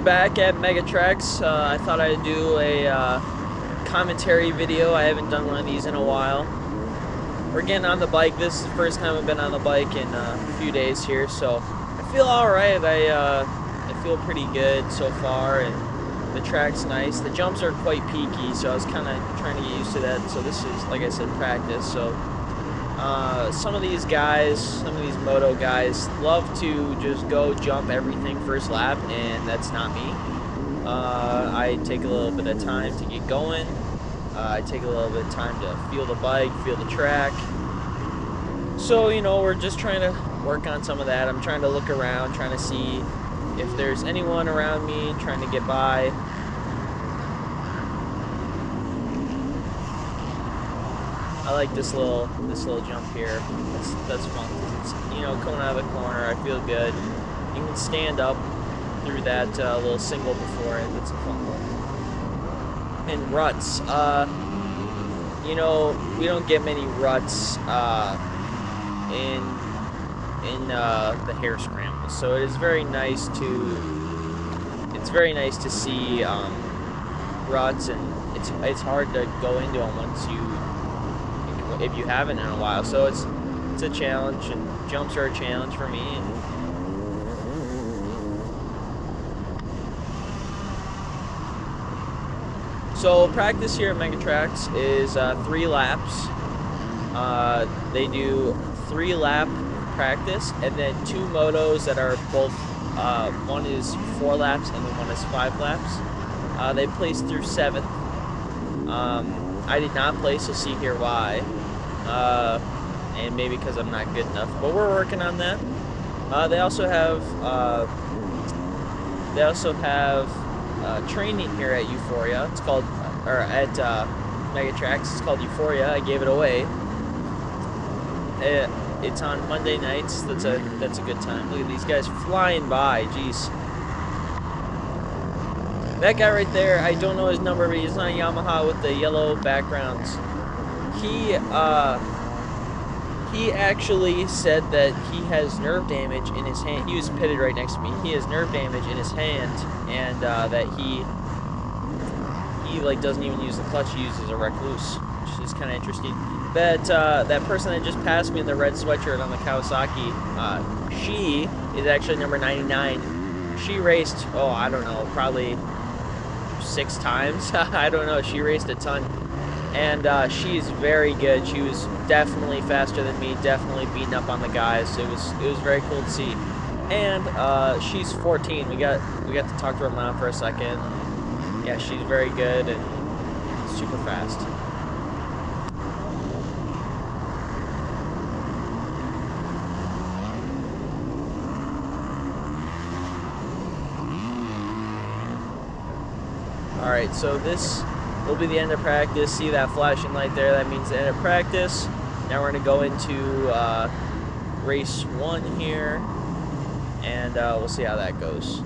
back at Megatraxs. I thought I'd do a commentary video. I haven't done one of these in a while. We're getting on the bike. This is the first time I've been on the bike in a few days here, so I feel alright. I feel pretty good so far, and the track's nice. The jumps are quite peaky, so I was kind of trying to get used to that. So this is, like I said, practice. So some of these guys, some of these moto guys, love to just go jump everything first lap, and that's not me. I take a little bit of time to get going. I take a little bit of time to feel the bike, feel the track. So, you know, we're just trying to work on some of that. I'm trying to look around, trying to see if there's anyone around me, trying to get by. I like this little jump here. That's fun. It's, you know, coming out of the corner, I feel good. You can stand up through that little single before it. That's a fun one. And ruts. You know, we don't get many ruts in the hare scrambles, so it is very nice to. It's very nice to see ruts, and it's hard to go into them once if you haven't in a while. So it's a challenge, and jumps are a challenge for me. And so practice here at Megatraxs is 3 laps. They do 3-lap practice, and then 2 motos that are both, one is 4 laps and then one is 5 laps. They placed through 7th. I did not place, you'll see here why. And maybe because I'm not good enough, but we're working on that. They also have training here at Euphoria. It's called, or at Megatraxs. It's called Euphoria. I gave it away. It's on Monday nights. That's a good time. Look at these guys flying by. Jeez. That guy right there, I don't know his number, but he's on a Yamaha with the yellow backgrounds. He actually said that he has nerve damage in his hand. He was pitted right next to me. He has nerve damage in his hand, and that he like doesn't even use the clutch. He uses a recluse, which is kind of interesting. That person that just passed me in the red sweatshirt on the Kawasaki, she is actually number 99. She raced, oh, I don't know, probably 6 times. I don't know. She raced a ton. And she's very good. She was definitely faster than me, definitely beating up on the guys. It was very cool to see. And she's 14. We got to talk to her mom for a second. Yeah, she's very good and super fast. Alright, so this will be the end of practice. See that flashing light there? That means the end of practice. Now we're going to go into race 1 here, and we'll see how that goes.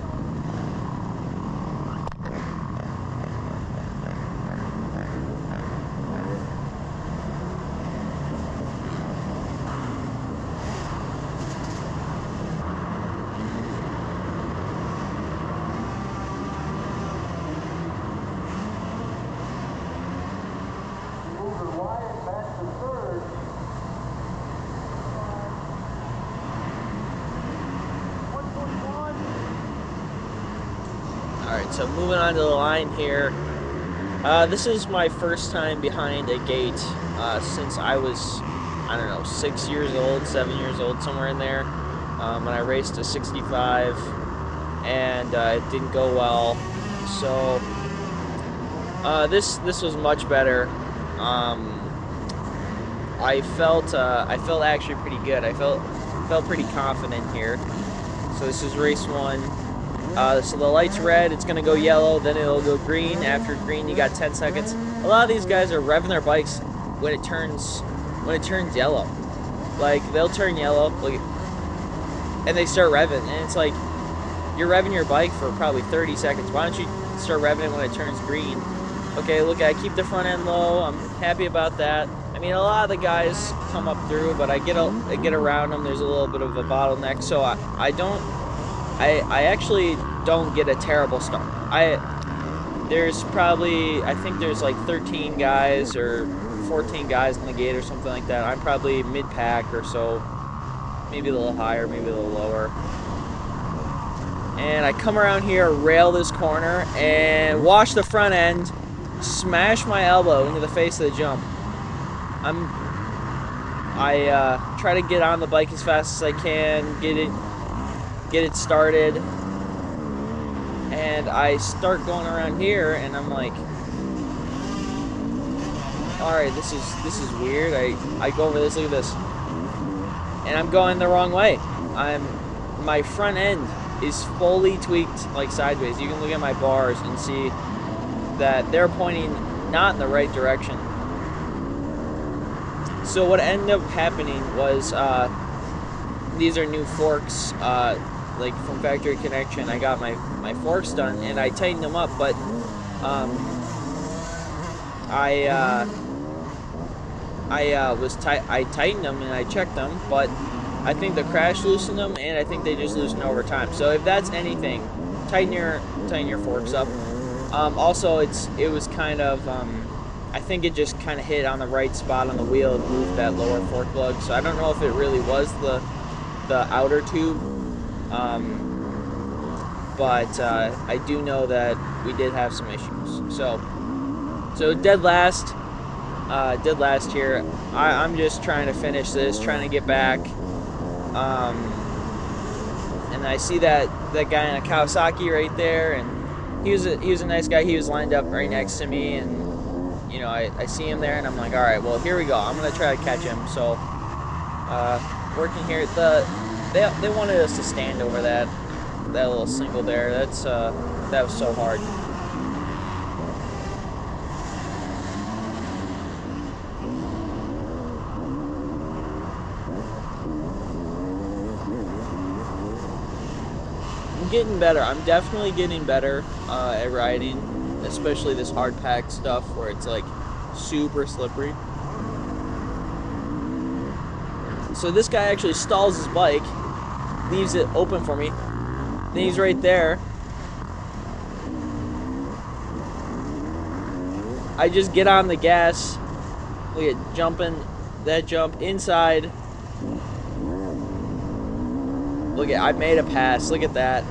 Alright, so moving on to the line here. This is my first time behind a gate since I was, I don't know, 6 years old, 7 years old, somewhere in there. When I raced a 65, and it didn't go well. So this was much better. I felt actually pretty good. I felt pretty confident here. So this is race 1. So the light's red, it's gonna go yellow, then it'll go green. After green, you got 10 seconds. A lot of these guys are revving their bikes when it turns yellow. Like, they'll turn yellow, look, and they start revving, and it's like, you're revving your bike for probably 30 seconds. Why don't you start revving it when it turns green? Okay, look, I keep the front end low. I'm happy about that. I mean, a lot of the guys come up through, but I get around them. There's a little bit of a bottleneck, so I actually don't get a terrible start. There's probably, I think there's like 13 guys or 14 guys in the gate or something like that. I'm probably mid-pack or so, maybe a little higher, maybe a little lower. And I come around here, rail this corner, and wash the front end, smash my elbow into the face of the jump. I try to get on the bike as fast as I can, get it started, and I start going around here, and I'm like, all right, this is weird. I go over this, look at this, and I'm going the wrong way. My front end is fully tweaked like sideways. You can look at my bars and see that they're pointing not in the right direction. So what ended up happening was these are new forks, like from Factory Connection. I got my forks done and I tightened them up, but I tightened them and I checked them, but I think the crash loosened them, and I think they just loosened over time. So if that's anything, tighten your forks up. Also, it was kind of I think it just kind of hit on the right spot on the wheel and moved that lower fork lug. So I don't know if it really was the outer tube, but I do know that we did have some issues. So dead last here. I'm just trying to finish this, trying to get back. And I see that guy in a Kawasaki right there, and he was a nice guy. He was lined up right next to me, and you know, I see him there, and I'm like, all right, well, here we go. I'm gonna try to catch him. So working here, they wanted us to stand over that little single there. That was so hard. Getting better. I'm definitely getting better at riding, especially this hard pack stuff where it's like super slippery. So this guy actually stalls his bike, leaves it open for me. Then he's right there. I just get on the gas. Look at jumping, that jump inside. Look at, I made a pass. Look at that.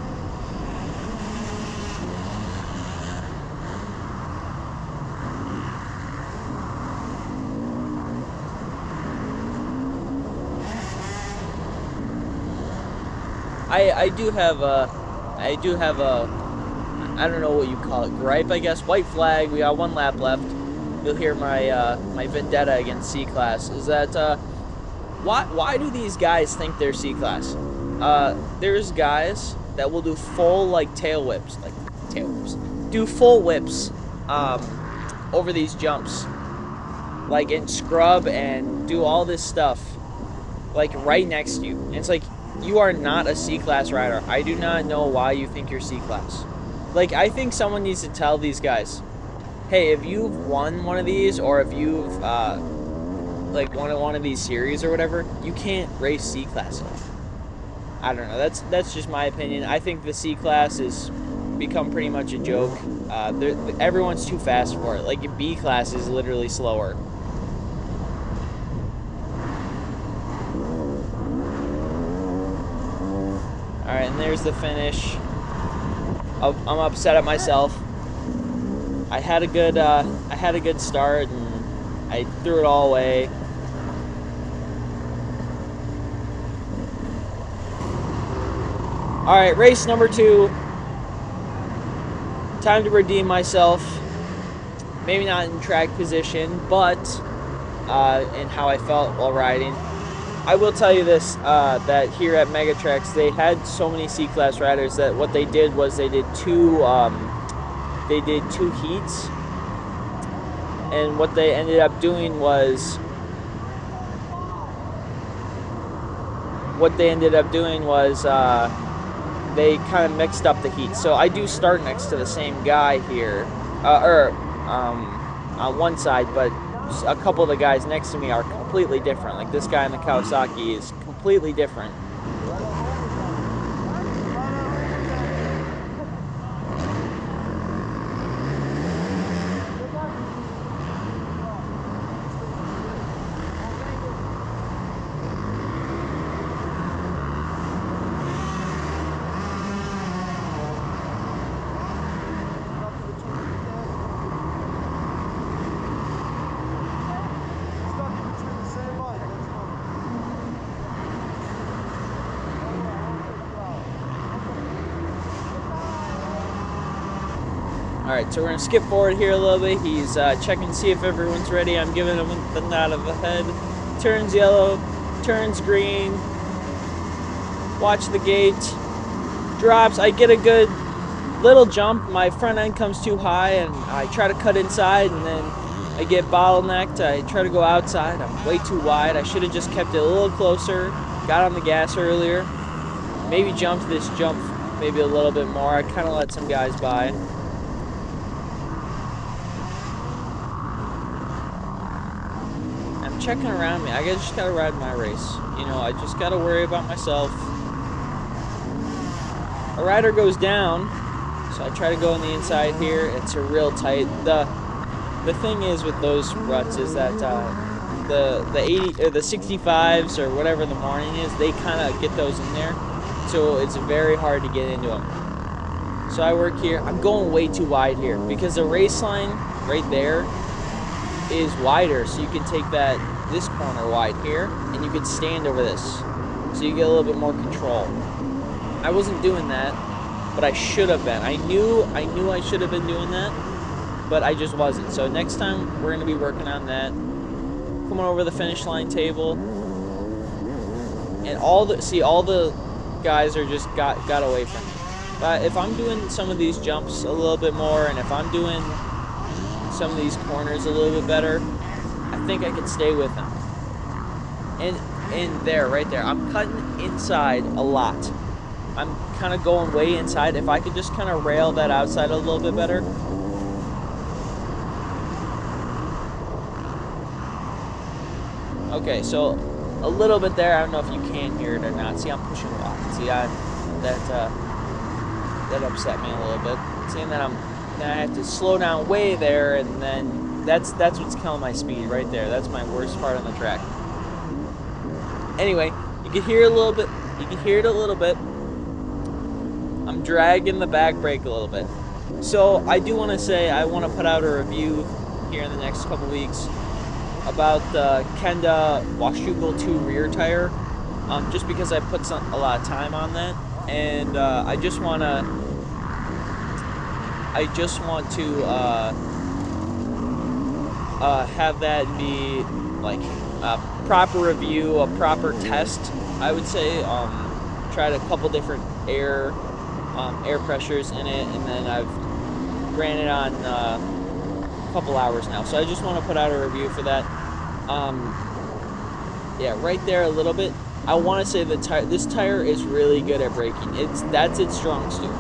I do have a, I don't know what you call it, gripe, I guess. White flag. We got one lap left. You'll hear my my vendetta against C-Class is that why do these guys think they're C-Class? There's guys that will do full tail whips, do full whips over these jumps, like in scrub, and do all this stuff like right next to you. And it's like, you are not a C-Class rider. I do not know why you think you're C-Class. Like, I think someone needs to tell these guys, hey, if you've won one of these, or if you've won one of these series or whatever, you can't race C-Class. I don't know. That's just my opinion. I think the C-Class has become pretty much a joke. Everyone's too fast for it. Like, B-Class is literally slower. All right, and there's the finish. I'm upset at myself. I had a good start, and I threw it all away. All right, race number 2. Time to redeem myself. Maybe not in track position, but in how I felt while riding. I will tell you this, that here at Megatraxs, they had so many C-Class riders that what they did was they did two heats, and what they ended up doing was they kind of mixed up the heats. So I do start next to the same guy here, on one side, but a couple of the guys next to me are completely different. Like this guy in the Kawasaki is completely different. Alright, so we're going to skip forward here a little bit. He's checking to see if everyone's ready. I'm giving him the nod of the head. Turns yellow, turns green. Watch the gate. Drops. I get a good little jump. My front end comes too high, and I try to cut inside, and then I get bottlenecked. I try to go outside. I'm way too wide. I should have just kept it a little closer. Got on the gas earlier. Maybe jumped this jump maybe a little bit more. I kind of let some guys by. I'm checking around me. I just gotta ride my race. You know, I just gotta worry about myself. A rider goes down, so I try to go on the inside here. It's a real tight. The thing is with those ruts is that the 80 or the 65s or whatever the morning is, they kind of get those in there, so it's very hard to get into them. So I work here. I'm going way too wide here because the race line right there is wider, so you can take this corner wide here, and you could stand over this, so you get a little bit more control. I wasn't doing that, but I should have been. I knew I should have been doing that, but I just wasn't. So next time we're going to be working on that. Coming over the finish line table, and all the guys are just got away from me. But if I'm doing some of these jumps a little bit more, and if I'm doing some of these corners a little bit better, I think I could stay with them. And there, right there, I'm cutting inside a lot. I'm kind of going way inside. If I could just kind of rail that outside a little bit better. Okay, so a little bit there. I don't know if you can hear it or not. See, I'm pushing a lot. See, that upset me a little bit. Seeing that I have to slow down way there, and then that's what's killing my speed right there. That's my worst part on the track. Anyway, you can hear it a little bit. You can hear it a little bit. I'm dragging the back brake a little bit. So I do want to say I want to put out a review here in the next couple weeks about the Kenda Washougal 2 rear tire, just because I put a lot of time on that, and I just want to have that be like a proper review, a proper test. I would say tried a couple different air pressures in it, and then I've ran it on a couple hours now. So I just want to put out a review for that. Yeah, right there a little bit. I want to say this tire is really good at braking. That's its strong suit.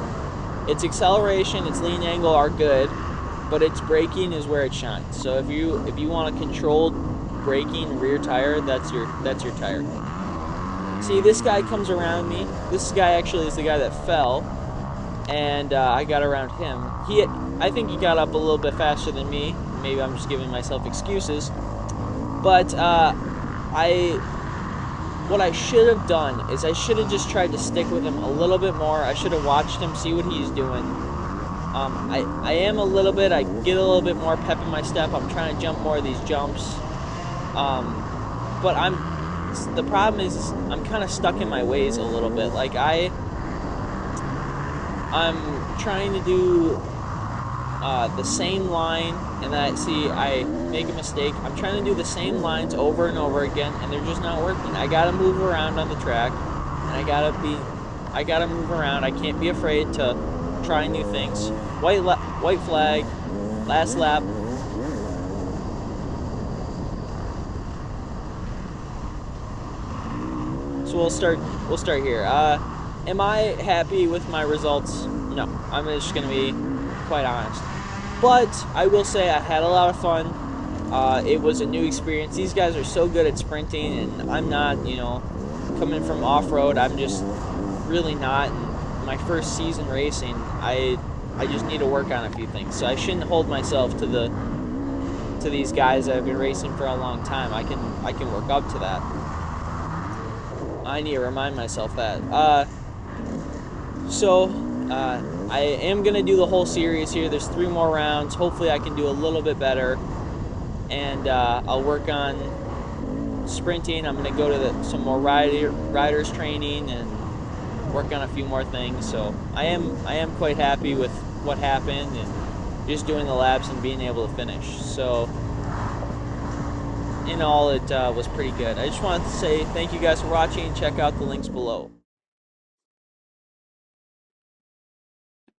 Its acceleration, its lean angle are good, but its braking is where it shines. So if you want a controlled braking rear tire, that's your tire. See, this guy comes around me. This guy actually is the guy that fell, and I got around him. I think he got up a little bit faster than me. Maybe I'm just giving myself excuses. But what I should have done is I should have just tried to stick with him a little bit more. I should have watched him, see what he's doing. I am a little bit, I get a little bit more pep in my step. I'm trying to jump more of these jumps. But the problem is I'm kind of stuck in my ways a little bit. Like I'm trying to do the same line, and I make a mistake. I'm trying to do the same lines over and over again, and they're just not working. I gotta move around on the track, and I gotta move around. I can't be afraid to try new things. White flag, last lap. So we'll start here. Am I happy with my results? No, I'm just gonna be quite honest. But I will say I had a lot of fun. It was a new experience. These guys are so good at sprinting, and I'm not, coming from off-road, I'm just really not. And my first season racing, I just need to work on a few things. So I shouldn't hold myself to these guys that have been racing for a long time. I can work up to that. I need to remind myself that. I am going to do the whole series here. There's 3 more rounds. Hopefully I can do a little bit better. And I'll work on sprinting. I'm going to go to some more riders training and work on a few more things. So I am quite happy with what happened. And just doing the laps and being able to finish. So in all, it was pretty good. I just wanted to say thank you guys for watching. Check out the links below.